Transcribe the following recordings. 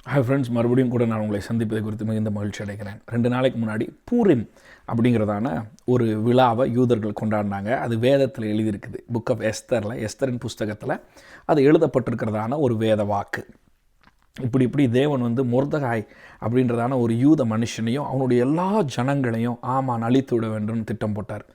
Hi friends, மறுபடியும் கூட நான் உங்களை சந்திப்பதை குறித்து மிகுந்த மகிழ்ச்சி அடைகிறேன். 2 நாளைக்கு முன்னாடி பூரிம் அப்படிங்கிறதான ஒரு விழாவை யூதர்கள் கொண்டாடினாங்க. அது வேதத்தில் எழுதியிருக்குது. புக் ஆஃப் எஸ்தரின் புஸ்தகத்தில் அது எழுதப்பட்டிருக்கிறதான ஒரு வேத வாக்கு. இப்படி தேவன் மொர்தகாய் அப்படின்றதான ஒரு யூத மனுஷனையும் அவனுடைய எல்லா ஜனங்களையும் ஆமான் அழித்து விட வேண்டும்னு திட்டம் போட்டார்.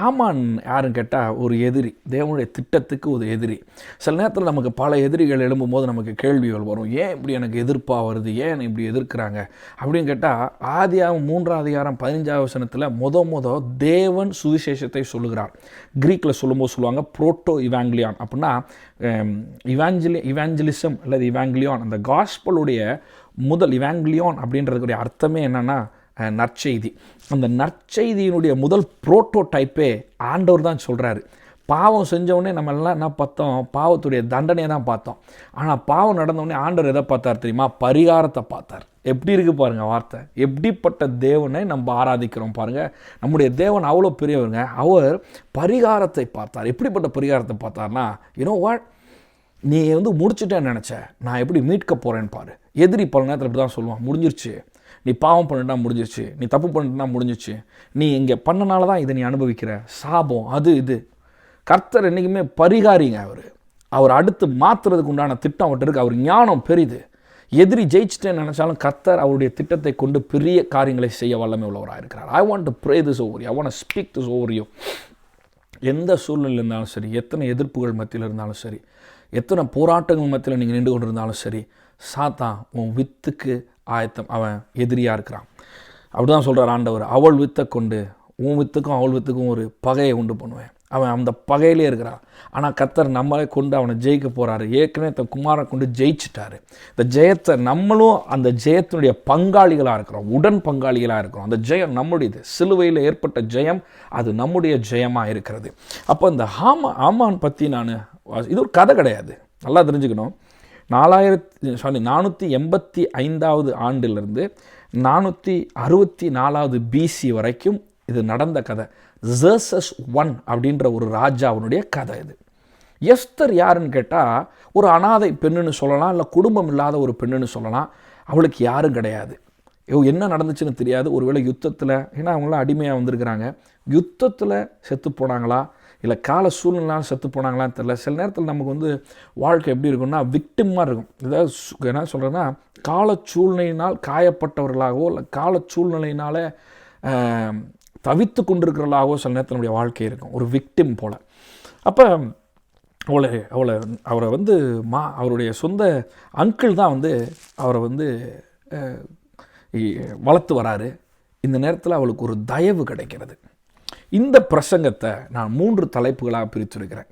ஆமான் யாருன்னு கேட்டால் ஒரு எதிரி, தேவனுடைய திட்டத்துக்கு ஒரு எதிரி. சில நேரத்தில் நமக்கு பல எதிரிகள் எழும்பும் போது நமக்கு கேள்விகள் வரும். ஏன் இப்படி எனக்கு எதிர்ப்பாக வருது, ஏன் இப்படி எதிர்க்கிறாங்க அப்படின்னு கேட்டால், ஆதியாகமம் 3ஆம் அதிகாரம் 15ஆம் வசனத்தில் முத தேவன் சுவிசேஷத்தை சொல்லுகிறார். க்ரீக்கில் சொல்லும்போது சொல்லுவாங்க புரோட்டோ இவாங்கிலியான். அப்படின்னா இவாஞ்சலிசம் அல்லது இவாங்கிலியான், அந்த காஸ்பலுடைய முதல் இவாங்கிலியான் அப்படின்றதுக்குரிய அர்த்தமே என்னென்னா நற்செய்தி. அந்த நற்செய்தியினுடைய முதல் புரோட்டோடைப்பே ஆண்டவர் தான் சொல்கிறாரு. பாவம் செஞ்சவுடனே நம்ம எல்லாம் என்ன பார்த்தோம்? பாவத்துடைய தண்டனையை தான் பார்த்தோம். ஆனால் பாவம் நடந்தவுடனே ஆண்டவர் எதை பார்த்தார் தெரியுமா? பரிகாரத்தை பார்த்தார். எப்படி இருக்குது பாருங்கள் வார்த்தை. எப்படிப்பட்ட தேவனை நம்ம ஆராதிக்கிறோம் பாருங்கள். நம்முடைய தேவன் அவ்வளோ பெரியவருங்க. அவர் பரிகாரத்தை பார்த்தார். எப்படிப்பட்ட பரிகாரத்தை பார்த்தார்னா, வாட், நீ முடிச்சுட்டேன்னு நினச்ச, நான் எப்படி மீட்க போகிறேன்னு பாரு. எதிரி பல நேரத்தில் இப்படி தான் சொல்லுவான், முடிஞ்சிருச்சு, நீ பாவம் பண்ணிட்டா முடிஞ்சிருச்சு, நீ தப்பு பண்ணிட்டுனா முடிஞ்சிச்சு, நீ இங்கே பண்ணனால தான் இதை நீ அனுபவிக்கிற சாபம் அது இது. கர்த்தர் என்றைக்குமே பரிகாரிங்க. அவர் அடுத்து மாற்றுறதுக்கு உண்டான திட்டம் அவர்கிட்ட இருக்குது. அவர் ஞானம் பெரிது. எதிரி ஜெயிச்சிட்டேன்னு நினச்சாலும் கர்த்தர் அவருடைய திட்டத்தை கொண்டு பெரிய காரியங்களை செய்ய வல்லமை உள்ளவராக இருக்கிறார். I want to pray this over you. I want to speak this over you. எந்த சூழ்நிலையில் இருந்தாலும் சரி, எத்தனை எதிர்ப்புகள் மத்தியில் இருந்தாலும் சரி, எத்தனை போராட்டங்கள் மத்தியில் நீங்கள் நின்று கொண்டு இருந்தாலும் சரி, சாத்தான் உன் வித்துக்கு ஆயத்தம், அவன் எதிரியாக இருக்கிறான். அப்படி தான் சொல்கிறார் ஆண்டவர். அவள் வித்தை கொண்டு உன் வித்துக்கும் அவள் வித்துக்கும் ஒரு பகையை உண்டு பண்ணுவேன். அவன் அந்த பகையிலே இருக்கிறான். ஆனால் கர்த்தர் நம்மளே கொண்டு அவனை ஜெயிக்க போகிறாரு. ஏற்கனவே தன் குமாரை கொண்டு ஜெயிச்சிட்டாரு. இந்த ஜெயத்தை நம்மளும் அந்த ஜெயத்தினுடைய பங்காளிகளாக இருக்கிறோம், உடன் பங்காளிகளாக இருக்கிறோம். அந்த ஜெயம் நம்முடையது. சிலுவையில் ஏற்பட்ட ஜெயம் அது நம்முடைய ஜெயமாக இருக்கிறது. அப்போ இந்த ஆமான் பற்றி இது ஒரு கதை கிடையாது, நல்லா தெரிஞ்சுக்கணும். 485 ஆண்டிலிருந்து 464 பிசி வரைக்கும் இது நடந்த கதை. ஜெர்சஸ் 1 அப்படின்ற ஒரு ராஜாவுடைய கதை இது. எஸ்தர் யாருன்னு கேட்டால் ஒரு அனாதை பெண்ணுன்னு சொல்லலாம், இல்லை குடும்பம் இல்லாத ஒரு பெண்ணுன்னு சொல்லலாம். அவளுக்கு யாரும் கிடையாது. என்ன நடந்துச்சுன்னு தெரியாது. ஒருவேளை யுத்தத்தில், ஏன்னா அவங்களாம் அடிமையாக வந்திருக்கிறாங்க, யுத்தத்தில் செத்து போனாங்களா இல்லை கால சூழ்நிலாம் செத்து போனாங்களான்னு தெரில. சில நேரத்தில் நமக்கு வாழ்க்கை எப்படி இருக்குன்னா விக்டிமாக இருக்கும். ஏதாவது என்ன சொல்கிறேன்னா, கால சூழ்நிலையினால் காயப்பட்டவர்களாகவோ இல்லை கால சூழ்நிலையினால் தவித்து கொண்டிருக்கிறவர்களாகவோ சில நேரத்தில் நம்முடைய வாழ்க்கை இருக்கும், ஒரு விக்டிம் போல். அப்போ அவரை அவருடைய சொந்த அங்கிள் தான் அவரை வளர்த்து வராரு. இந்த நேரத்தில் அவளுக்கு ஒரு தயவு கிடைக்கிறது. இந்த பிரசங்கத்தை நான் 3 தலைப்புகளாக பிரித்திருக்கிறேன்.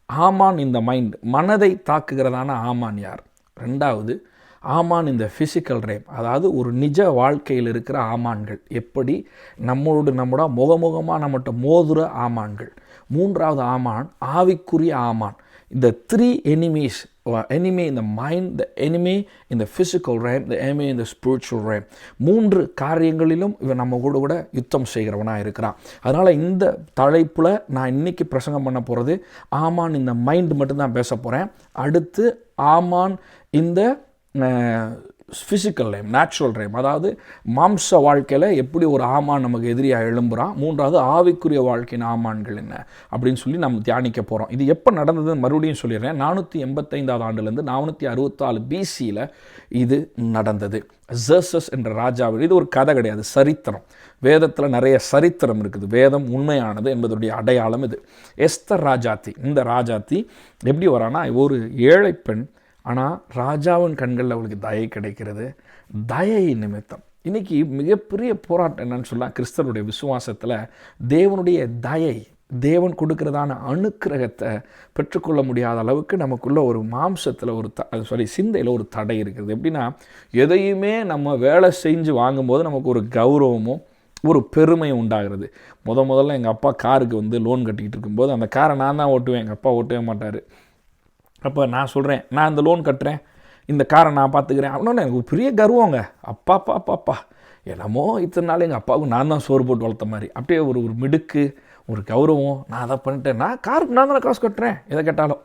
ஆமான் இந்த மைண்ட், மனதை தாக்குகிறதான ஆமான் யார்? 2வது ஆமான் இந்த ஃபிசிக்கல் ரேம், அதாவது ஒரு நிஜ வாழ்க்கையில் இருக்கிற ஆமான்கள், எப்படி நம்மோட முகமுகமாக நம்மகிட்ட மோதுற ஆமான்கள். 3வது ஆமான் ஆவிக்குரிய ஆமான். இந்த 3 enemies, enemy in the mind, the enemy in the physical realm, the enemy in the spiritual realm. 3 காரியங்களிலும் இவன் நம்ம கூட யுத்தம் செய்கிறவனாக இருக்கிறான். அதனால் இந்த தலைப்பில் நான் இன்றைக்கி பிரசங்கம் பண்ண போகிறது ஆமான் இந்த மைண்ட் மட்டும்தான் பேச போகிறேன். அடுத்து ஆமான் இந்த ஃபிசிக்கல் ரைம், நேச்சுரல் ரைம், அதாவது மாம்ச வாழ்க்கையில் எப்படி ஒரு ஆமான் நமக்கு எதிரியாக எழும்புறான். 3வது ஆவிக்குரிய வாழ்க்கையின் ஆமான்கள் என்ன அப்படின்னு சொல்லி நம்ம தியானிக்க போகிறோம். இது எப்போ நடந்ததுன்னு மறுபடியும் சொல்லிடுறேன். 485 ஆண்டுலேருந்து 464 பிசியில் இது நடந்தது. ஜெர்சஸ் என்ற ராஜாவில், இது ஒரு கதை கிடையாது, சரித்திரம். வேதத்தில் நிறைய சரித்திரம் இருக்குது. வேதம் உண்மையானது என்பதனுடைய அடையாளம் இது. எஸ்தர் ராஜாத்தி, இந்த ராஜாத்தி எப்படி வரானா, ஒரு ஏழை பெண், ஆனால் ராஜாவின் கண்களில் அவளுக்கு தயை கிடைக்கிறது. தயை நிமித்தம் இன்றைக்கி மிகப்பெரிய போராட்டம் என்னன்னு சொல்லலாம். கிறிஸ்தவனுடைய விசுவாசத்தில் தேவனுடைய தயை, தேவன் கொடுக்கிறதான அனுக்கிரகத்தை பெற்றுக்கொள்ள முடியாத அளவுக்கு நமக்குள்ள ஒரு மாம்சத்தில் சிந்தையில் ஒரு தடை இருக்குது. எப்படின்னா, எதையுமே நம்ம வேலை செஞ்சு வாங்கும்போது நமக்கு ஒரு கௌரவமும் ஒரு பெருமையும் உண்டாகிறது. முதல்ல எங்கள் அப்பா காருக்கு லோன் கட்டிக்கிட்டு இருக்கும்போது அந்த காரை நான் தான் ஓட்டுவேன், எங்கள் அப்பா ஓட்டவே மாட்டார். அப்போ நான் சொல்கிறேன், நான் இந்த லோன் கட்டுறேன், இந்த காரை நான் பார்த்துக்கிறேன் அப்படின்னா எனக்கு ஒரு பெரிய கர்வங்க. அப்பா என்னமோ இத்தனை நாள் எங்கள் அப்பாவுக்கு நான் தான் சோறு போட்டு வளர்த்த மாதிரி, அப்படியே ஒரு மிடுக்கு, ஒரு கௌரவம். நான் அதை பண்ணிட்டேன், நான் காருக்கு நான் தானே காசு கட்டுறேன், எதை கேட்டாலும்.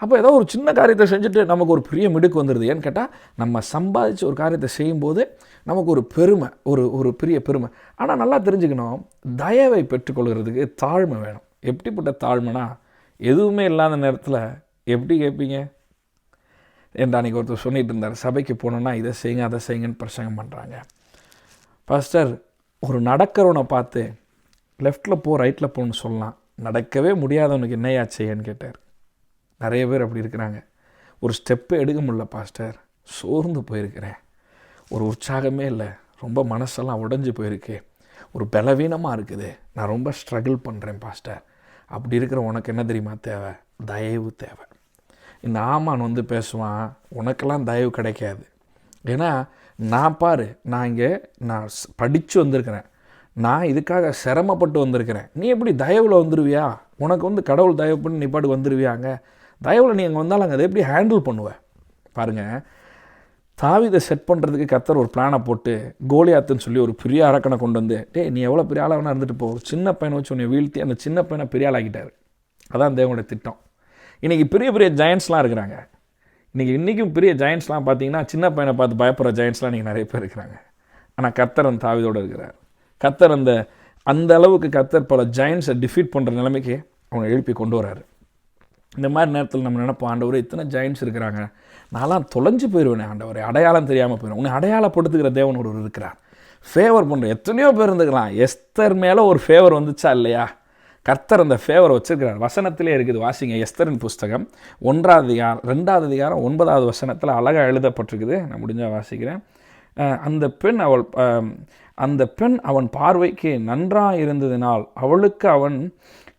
அப்போ ஏதோ ஒரு சின்ன காரியத்தை செஞ்சுட்டு நமக்கு ஒரு பெரிய மிடுக்கு வந்துடுது. ஏன்னு கேட்டால் நம்ம சம்பாதிச்சு ஒரு காரியத்தை செய்யும்போது நமக்கு ஒரு பெருமை, ஒரு பெரிய பெருமை. ஆனால் நல்லா தெரிஞ்சுக்கணும், தயவை பெற்றுக்கொள்கிறதுக்கு தாழ்மை வேணும். எப்படிப்பட்ட தாழ்மைனா, எதுவுமே இல்லாத நேரத்தில் எப்படி கேட்பீங்க என்று அன்றைக்கி ஒருத்தர் சொல்லிட்டு இருந்தார். சபைக்கு போனோன்னா இதை செய்யுங்க அதை செய்யுங்கன்னு பிரசங்கம் பண்ணுறாங்க. பாஸ்டர், ஒரு நடக்கிறவனை பார்த்து லெஃப்டில் போ ரைட்டில் போன்னு சொல்லலாம், நடக்கவே முடியாதவனுக்கு என்னையா செய்யன்னு கேட்டார். நிறைய பேர் அப்படி இருக்கிறாங்க. ஒரு ஸ்டெப்பு எடுக்க முடியல பாஸ்டர், சோர்ந்து போயிருக்கிறேன், ஒரு உற்சாகமே இல்லை, ரொம்ப மனசெல்லாம் உடைஞ்சு போயிருக்கு, ஒரு பலவீனமாக இருக்குது, நான் ரொம்ப ஸ்ட்ரகிள் பண்ணுறேன் பாஸ்டர். அப்படி இருக்கிற உனக்கு என்ன தெரியுமா தேவை? தயவு தேவை. இந்த ஆமான் வந்து பேசுவான், உனக்கெல்லாம் தயவு கிடைக்காது. ஏன்னா நான் பாரு, நான் படித்து வந்திருக்கிறேன், நான் இதுக்காக சிரமப்பட்டு வந்திருக்கிறேன், நீ எப்படி தயவில் வந்துடுவியா? உனக்கு வந்து கடவுள் தயவு பண்ணி நீ பாட்டுக்கு வந்துடுவியாங்க? தயவில் நீ அங்கே வந்தாலும் அங்கே அதை எப்படி ஹேண்டில் பண்ணுவேன்? பாருங்கள், தாவீதை செட் பண்ணுறதுக்கு கர்த்தர் ஒரு பிளானை போட்டு கோலியாத்துன்னு சொல்லி ஒரு பெரிய அரக்கனை கொண்டு வந்து, நீ எவ்வளோ பெரிய ஆளாக வேணா இருந்துட்டு போ, ஒரு சின்ன பையனை வச்சு உன்னை வீழ்த்தி அந்த சின்ன பையனை பெரிய ஆளாக்கிட்டார். அதான் தேவனுடைய திட்டம். இன்றைக்கி பெரிய பெரிய ஜெயண்ட்ஸ்லாம் இருக்கிறாங்க. இன்றைக்கும் பெரிய ஜெயண்ட்ஸ்லாம் பார்த்தீங்கன்னா சின்ன பையனை பார்த்து பயப்படுற ஜெயண்ட்ஸ்லாம் இன்றைக்கி நிறைய பேர் இருக்கிறாங்க. ஆனால் கர்த்தர் அந்த தாவீதோடு இருக்கிறார். கர்த்தர் அந்த அளவுக்கு கர்த்தர் பல ஜெயண்ட்ஸை டிஃபீட் பண்ணுற நிலைமைக்கு அவனை எழுப்பி கொண்டு வராரு. இந்த மாதிரி நேரத்தில் நம்ம நினைப்போம், ஆண்டவரே இத்தனை ஜெயண்ட்ஸ் இருக்கிறாங்க, நான்லாம் தொலைஞ்சு போயிடுவேனே ஆண்டவரே, அடையாளம் தெரியாமல் போயிடும். உன்னை அடையாளப்படுத்துகிற தேவன் ஒருவர் இருக்கிறார், ஃபேவர் பண்ணுற எத்தனையோ பேர் இருந்துக்கலாம். எஸ்தர் மேலே ஒரு ஃபேவர் வந்துச்சா இல்லையா? கர்த்தர் அந்த ஃபேவர் வச்சுருக்கிறார். வசனத்திலே இருக்குது, வாசிங்க. எஸ்தரின் புஸ்தகம் 1 அதிகாரம் 2 அதிகாரம் 9வது வசனத்தில் அழகாக எழுதப்பட்டிருக்குது. நான் முடிஞ்சால் வாசிக்கிறேன். அந்த பெண் அவன் பார்வைக்கு நன்றாக இருந்ததினால் அவளுக்கு அவன்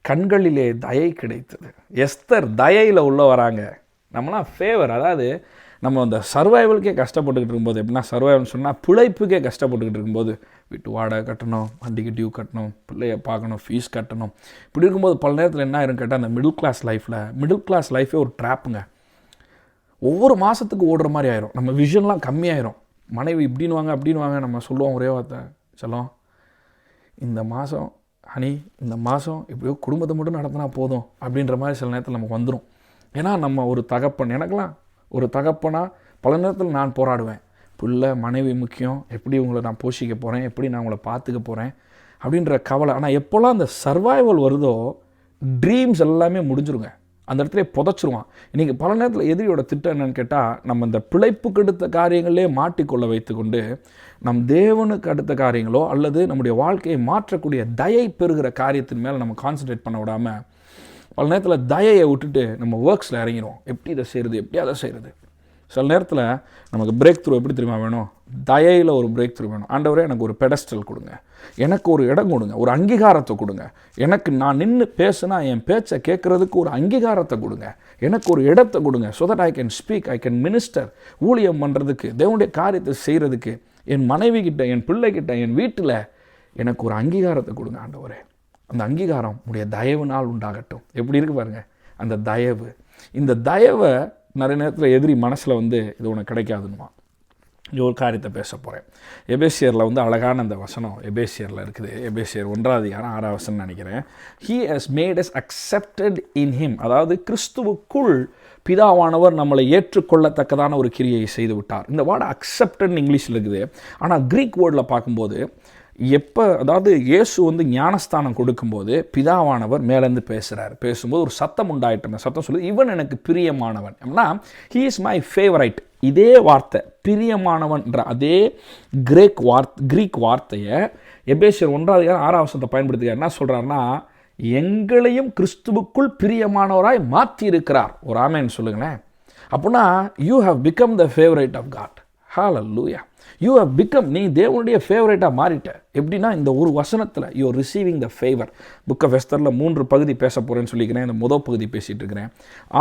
கண்களிலே தயை கிடைத்தது. எஸ்தர் தயையில் உள்ள வராங்க. நம்மளாம் ஃபேவர், அதாவது நம்ம அந்த சர்வைவலுக்கே கஷ்டப்பட்டுக்கிட்டு இருக்கும்போது, எப்படின்னா சர்வைவல்னு சொன்னால் பிழைப்புக்கே கஷ்டப்பட்டுக்கிட்டு இருக்கும்போது, வீட்டு வாடகை கட்டணும், வண்டிக்கு டியூ கட்டணும், பிள்ளைய பார்க்கணும், ஃபீஸ் கட்டணும். இப்படி இருக்கும்போது பல நேரத்தில் என்ன ஆயிரும் கேட்டால், அந்த மிடில் கிளாஸ் லைஃபே ஒரு ட்ராப்புங்க. ஒவ்வொரு மாதத்துக்கு ஓடுற மாதிரி ஆயிரும். நம்ம விஷன்லாம் கம்மியாயிரும். மனைவி இப்படின்னு வாங்க அப்படின்னு வாங்க, நம்ம சொல்லுவோம் ஒரே வார்த்தை, சொல்லும் இந்த மாதம் ஹனி, இந்த மாதம் இப்படியோ குடும்பத்தை மட்டும் நடத்தினா போதும் அப்படின்ற மாதிரி சில நேரத்தில் நமக்கு வந்துடும். ஏன்னா நம்ம ஒரு தகப்பன், எனக்கெல்லாம் ஒரு தகப்பனாக பல நேரத்தில் நான் போராடுவேன். பிள்ளை மனைவி முக்கியம், எப்படி உங்களை நான் போஷிக்க போகிறேன், எப்படி நான் உங்களை பார்த்துக்க போகிறேன் அப்படின்ற கவலை. ஆனால் எப்போல்லாம் அந்த சர்வைவல் வருதோ ட்ரீம்ஸ் எல்லாமே முடிஞ்சிருங்க, அந்த இடத்துல புதைச்சிருவான். இன்றைக்கி பல நேரத்தில் எதிரியோட திட்டம் என்னென்னு கேட்டால், நம்ம இந்த பிழைப்புக்கு அடுத்த காரியங்களே மாட்டிக்கொள்ள வைத்துக்கொண்டு நம் தேவனுக்கு அடுத்த காரியங்களோ அல்லது நம்முடைய வாழ்க்கையை மாற்றக்கூடிய தயை பெறுகிற காரியத்தின் மேலே நம்ம கான்சன்ட்ரேட் பண்ண விடாமல் பல நேரத்தில் தயையை விட்டுட்டு நம்ம ஒர்க்ஸில் இறங்கிடுவோம். எப்படி இதை செய்கிறது, எப்படி அதை செய்கிறது. சில நேரத்தில் நமக்கு பிரேக் த்ரூ எப்படி தெரியுமா வேணும்? தயையில் ஒரு பிரேக் த்ரூ வேணும். ஆண்டவரே எனக்கு ஒரு பெடஸ்டல் கொடுங்க, எனக்கு ஒரு இடம் கொடுங்க, ஒரு அங்கீகாரத்தை கொடுங்க, எனக்கு நான் நின்று பேசுனா என் பேச்சை கேட்குறதுக்கு ஒரு அங்கீகாரத்தை கொடுங்க, எனக்கு ஒரு இடத்தை கொடுங்க, so that I can speak, I can minister. ஊழியம் பண்ணுறதுக்கு, தேவனுடைய காரியத்தை செய்கிறதுக்கு, என் மனைவி கிட்ட, என் பிள்ளைகிட்ட, என் வீட்டில் எனக்கு ஒரு அங்கீகாரத்தை கொடுங்க ஆண்டவரே. அந்த அங்கீகாரம் உடைய தயவுனால் உண்டாகட்டும். எப்படி இருக்கு பாருங்கள் அந்த தயவு. இந்த தயவை நிறைய நேரத்தில் எதிரி மனசில் இது உனக்கு கிடைக்காதுன்னுமா. ஒரு காரியத்தை பேச போகிறேன். எபேசியரில் அழகான அந்த வசனம் எபேசியரில் இருக்குது. எபேசியர் 1 அதிகாரம் 6 வசனம் நினைக்கிறேன். He has made us accepted in him. அதாவது கிறிஸ்துவுக்குள் பிதாவானவர் நம்மளை ஏற்றுக்கொள்ளத்தக்கதான ஒரு கிரியை செய்து விட்டார். இந்த வேர்டு அக்செப்டட்னு இங்கிலீஷில் இருக்குது. ஆனால் க்ரீக் வேர்டில் பார்க்கும்போது அதாவது இயேசு ஞானஸ்தானம் கொடுக்கும்போது பிதாவானவர் மேலேருந்து பேசும்போது ஒரு சத்தம் உண்டாயிட்டு, அந்த சத்தம் சொல்லுது, இவன் எனக்கு பிரியமானவன். அப்படின்னா ஹீ இஸ் மை ஃபேவரைட். இதே வார்த்தை பிரியமானவன்ற அதே கிரீக் வார்த்தையை எபேசியர் 1 அதிகாரம் 6 வசனத்தை பயன்படுத்துகிறார். என்ன சொல்கிறாருன்னா, எங்களையும் கிறிஸ்துவுக்குள் பிரியமானவராய் மாற்றி இருக்கிறார். ஒரு ஆமேன்னு சொல்லுங்களேன். அப்படின்னா you have become the favourite of God. Hallelujah. You have become, நீ தேவனுடைய ஃபேவரேட்டாக மாறிட்ட. எப்படின்னா இந்த ஒரு வசனத்தில் you are receiving the favour. Book of எஸ்தரில் 3 பகுதி பேச போகிறேன்னு சொல்லிக்கிறேன். இந்த முதல் பகுதி பேசிகிட்டு இருக்கிறேன்.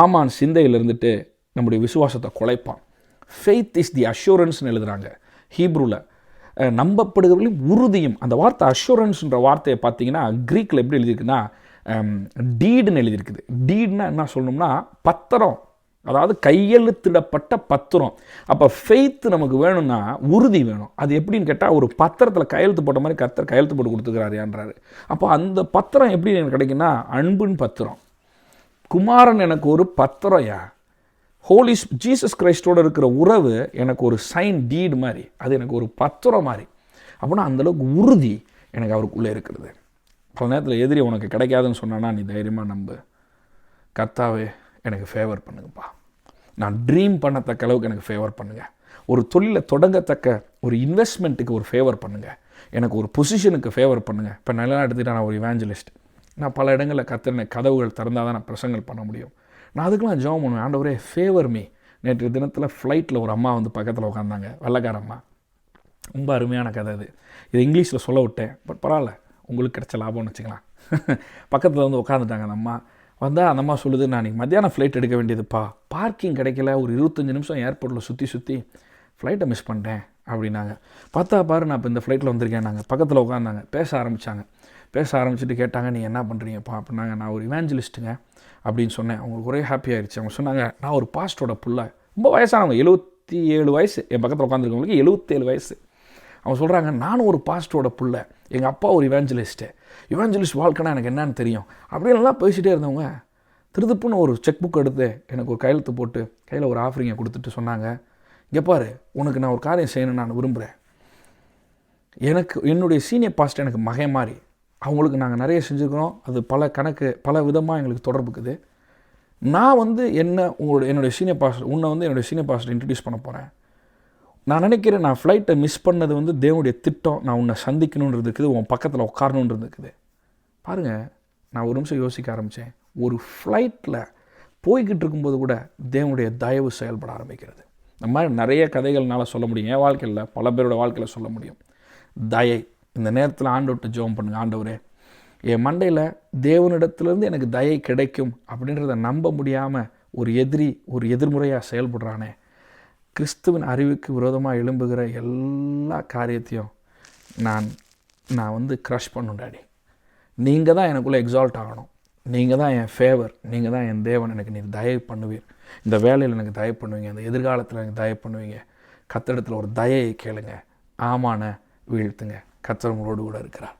ஆமான் சிந்தையில் இருந்துட்டு நம்முடைய விசுவாசத்தை குலைப்பான். ஃபெய்த் இஸ் தி அஷூரன்ஸ்னு எழுதுகிறாங்க ஹீப்ரூவில். நம்பப்படுகிறவர்களையும் உறுதியும். அந்த வார்த்தை அஷூரன்ஸ்ன்ற வார்த்தையை பார்த்தீங்கன்னா க்ரீக்கில் எப்படி எழுதியிருக்குன்னா டீடுன்னு எழுதியிருக்குது. டீடுன்னா என்ன சொல்லணும்னா பத்திரம், அதாவது கையெழுத்திடப்பட்ட பத்திரம். அப்போ ஃபெய்த் நமக்கு வேணும்னா உறுதி வேணும். அது எப்படின்னு கேட்டால் ஒரு பத்திரத்தில் கையெழுத்து போட்ட மாதிரி கர்த்தர் கையெழுத்து போட்டு கொடுத்துக்கிறாருன்றாரு. அப்போ அந்த பத்திரம் எப்படி எனக்கு கிடைக்குன்னா அன்பின் பத்திரம். குமாரன் எனக்கு ஒரு பத்திரம்யா. ஹோலி ஜீசஸ் கிரைஸ்டோடு இருக்கிற உறவு எனக்கு ஒரு சைன் டீடு மாதிரி, அது எனக்கு ஒரு பத்திரம் மாதிரி. அப்படின்னா அந்தளவுக்கு உறுதி எனக்கு அவருக்குள்ளே இருக்கிறது. பல நேரத்தில் எதிரி உனக்கு கிடைக்காதுன்னு சொன்னான்னா நீ தைரியமாக நம்பு. கர்த்தாவே எனக்கு ஃபேவர் பண்ணுங்கப்பா, நான் ட்ரீம் பண்ணத்தக்க அளவுக்கு எனக்கு ஃபேவர் பண்ணுங்கள். ஒரு தொழிலை தொடங்கத்தக்க ஒரு இன்வெஸ்ட்மெண்ட்டுக்கு ஒரு ஃபேவர் பண்ணுங்கள். எனக்கு ஒரு பொசிஷனுக்கு ஃபேவர் பண்ணுங்கள். இப்போ நல்லா எடுத்துகிட்டா நான் ஒரு இவாஞ்சலிஸ்ட். நான் பல இடங்களில் கத்தின கதவுகள் திறந்தால் தான் நான் பிரசங்கள் பண்ண முடியும். நான் அதுக்கெலாம் ஜெபம் பண்ணுவேன், ஆண்டவரே ஃபேவர் மீ. நேற்று தினத்தில் ஃப்ளைட்டில் ஒரு அம்மா வந்து பக்கத்தில் உட்காந்தாங்க, வெள்ளைக்கார அம்மா. ரொம்ப அருமையான கதை அது. இது இங்கிலீஷில் சொல்ல விட்டேன், பட் பரவாயில்ல, உங்களுக்கு கிடைச்ச லாபம்னு வச்சுக்கலாம். பக்கத்தில் வந்து உட்காந்துட்டாங்க அந்த அம்மா. வந்தால் அந்த அம்மா சொல்லுது, நான் இன்றைக்கி மத்தியானம் ஃப்ளைட் எடுக்க வேண்டியதுப்பா, பார்க்கிங் கிடைக்கல, ஒரு 25 நிமிஷம் ஏர்போர்ட்டில் சுற்றி ஃப்ளைட்டை மிஸ் பண்ணிட்டேன் அப்படின்னாங்க. பார்த்தா பாரு, நான் இப்போ இந்த ஃப்ளைட்டில் வந்திருக்கேன். நாங்கள் பக்கத்தில் உட்காந்தாங்க, பேச ஆரம்பிச்சுட்டு கேட்டாங்க, நீ என்ன பண்ணுறீங்கப்பா அப்படின்னாங்க. நான் ஒரு இவாஞ்சலிஸ்ட்டுங்க அப்படின்னு சொன்னேன். அவங்களுக்கு ஒரே ஹாப்பி ஆகிடுச்சு. அவங்க சொன்னாங்க, நான் ஒரு பாஸ்டரோட புள்ள. ரொம்ப வயசானவங்க, 77 வயசு. என் பக்கத்தில் உட்காந்துருக்கவங்களுக்கு 77 வயசு. அவங்க சொல்கிறாங்க, நானும் ஒரு பாஸ்டரோட புள்ள, எங்கள் அப்பா ஒரு இவாஞ்சலிஸ்ட் வாழ்க்கைனா எனக்கு என்னன்னு தெரியும் அப்படின்லாம் பேசிகிட்டே இருந்தவங்க திருதுப்புன்னு ஒரு செக் புக் எடுத்து எனக்கு ஒரு கையெழுத்து போட்டு கையில் ஒரு ஆஃபரிங்கை கொடுத்துட்டு சொன்னாங்க, இங்கே பாரு, உனக்கு நான் ஒரு காரியம் செய்யணும்னு நான் விரும்புகிறேன். என்னுடைய சீனியர் பாஸ்டர் எனக்கு மகன் மாதிரி. அவங்களுக்கு நாங்கள் நிறைய செஞ்சுருக்கிறோம். அது பல விதமாக எங்களுக்கு தொடர்புக்குது. நான் வந்து என்னுடைய சீனியர் பாஸ்டர் என்னுடைய சீனியர் பாஸ்டர் இன்ட்ரடியூஸ் பண்ண போகிறேன். நான் நினைக்கிறேன், நான் ஃப்ளைட்டை மிஸ் பண்ணது வந்து தேவனுடைய திட்டம். நான் உன்னை சந்திக்கணுன்றது இருக்குது, உன் பக்கத்தில் உட்காரணுன்றது இருக்குது. பாருங்கள், நான் ஒரு நிமிஷம் யோசிக்க ஆரம்பித்தேன். ஒரு ஃப்ளைட்டில் போய்கிட்டு இருக்கும்போது கூட தேவனுடைய தயவு செயல்பட ஆரம்பிக்கிறது. இந்த மாதிரி நிறைய கதைகள்னால சொல்ல முடியும். என் வாழ்க்கையில் பல பேரோட வாழ்க்கையில் சொல்ல முடியும். தயை. இந்த நேரத்தில் ஆண்டவர்கிட்ட ஜெபம் பண்ணுங்கள், ஆண்டவரே என் மண்டையில் தேவனிடத்துலேருந்து எனக்கு தயை கிடைக்கும் அப்படின்றத நம்ப முடியாமல் ஒரு எதிர்முறையாக செயல்படுறானே, கிறிஸ்துவின் அறிவுக்கு விரோதமாக எழும்புகிற எல்லா காரியத்தையும் நான் வந்து க்ரஷ் பண்ணும் டாடி. நீங்கள் தான் எனக்குள்ளே எக்ஸால்ட் ஆகணும். நீங்கள் தான் என் ஃபேவர், நீங்கள் தான் என் தேவன். எனக்கு நீ தயவு பண்ணுவீர். இந்த வேலையில் எனக்கு தயவு பண்ணுவீங்க, இந்த எதிர்காலத்தில் எனக்கு தயவு பண்ணுவீங்க. கர்த்தரிடத்தில் ஒரு தயையை கேளுங்க, ஆமான வீழ்த்துங்க. கர்த்தர் உங்களோடு கூட இருக்கிறார்.